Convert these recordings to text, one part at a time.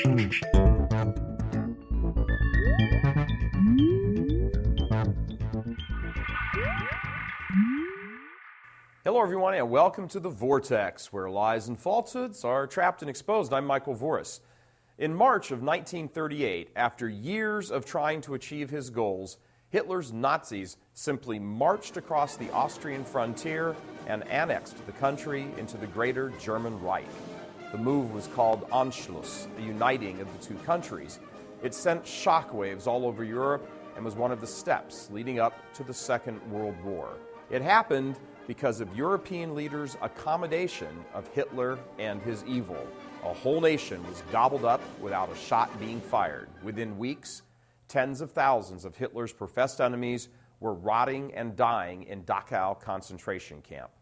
Hello everyone and welcome to The Vortex, where lies and falsehoods are trapped and exposed. I'm Michael Voris. In March of 1938, after years of trying to achieve his goals, Hitler's Nazis simply marched across the Austrian frontier and annexed the country into the Greater German Reich. The move was called Anschluss, the uniting of the two countries. It sent shockwaves all over Europe and was one of the steps leading up to the Second World War. It happened because of European leaders' accommodation of Hitler and his evil. A whole nation was gobbled up without a shot being fired. Within weeks, tens of thousands of Hitler's professed enemies were rotting and dying in Dachau concentration camp.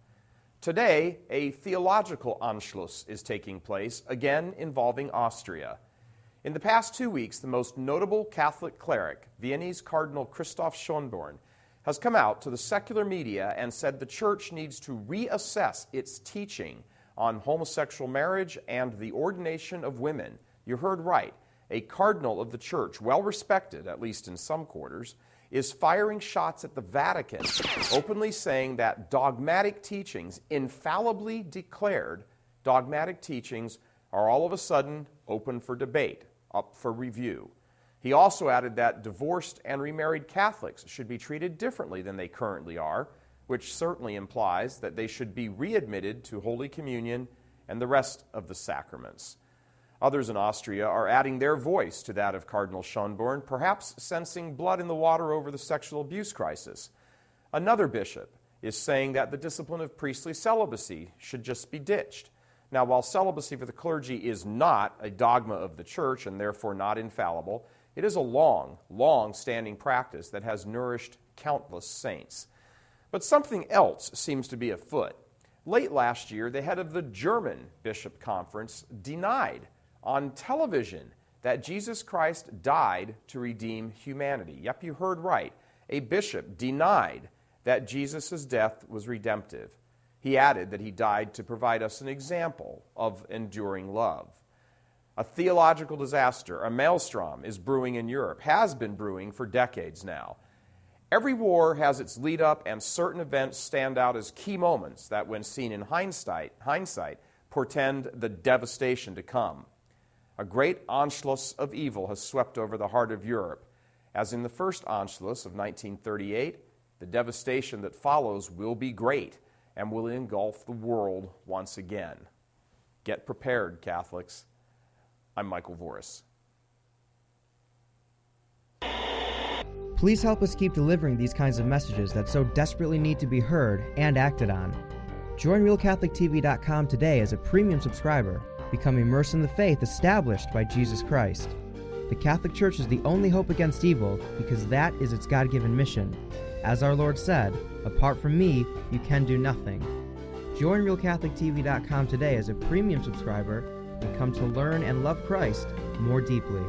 Today, a theological Anschluss is taking place, again involving Austria. In the past 2 weeks, the most notable Catholic cleric, Viennese Cardinal Christoph Schönborn, has come out to the secular media and said the Church needs to reassess its teaching on homosexual marriage and the ordination of women. You heard right. A cardinal of the Church, well respected, at least in some quarters, is firing shots at the Vatican, openly saying that dogmatic teachings, infallibly declared dogmatic teachings, are all of a sudden open for debate, up for review. He also added that divorced and remarried Catholics should be treated differently than they currently are, which certainly implies that they should be readmitted to Holy Communion and the rest of the sacraments. Others in Austria are adding their voice to that of Cardinal Schönborn, perhaps sensing blood in the water over the sexual abuse crisis. Another bishop is saying that the discipline of priestly celibacy should just be ditched. Now, while celibacy for the clergy is not a dogma of the Church and therefore not infallible, it is a long-standing practice that has nourished countless saints. But something else seems to be afoot. Late last year, the head of the German Bishop Conference denied on television that Jesus Christ died to redeem humanity. Yep, you heard right. A bishop denied that Jesus' death was redemptive. He added that he died to provide us an example of enduring love. A theological disaster, a maelstrom, is brewing in Europe, has been brewing for decades now. Every war has its lead-up, and certain events stand out as key moments that, when seen in hindsight, portend the devastation to come. A great Anschluss of evil has swept over the heart of Europe. As in the first Anschluss of 1938, the devastation that follows will be great and will engulf the world once again. Get prepared, Catholics. I'm Michael Voris. Please help us keep delivering these kinds of messages that so desperately need to be heard and acted on. Join RealCatholicTV.com today as a premium subscriber. Become immersed in the faith established by Jesus Christ. The Catholic Church is the only hope against evil because that is its God-given mission. As our Lord said, apart from me, you can do nothing. Join RealCatholicTV.com today as a premium subscriber and come to learn and love Christ more deeply.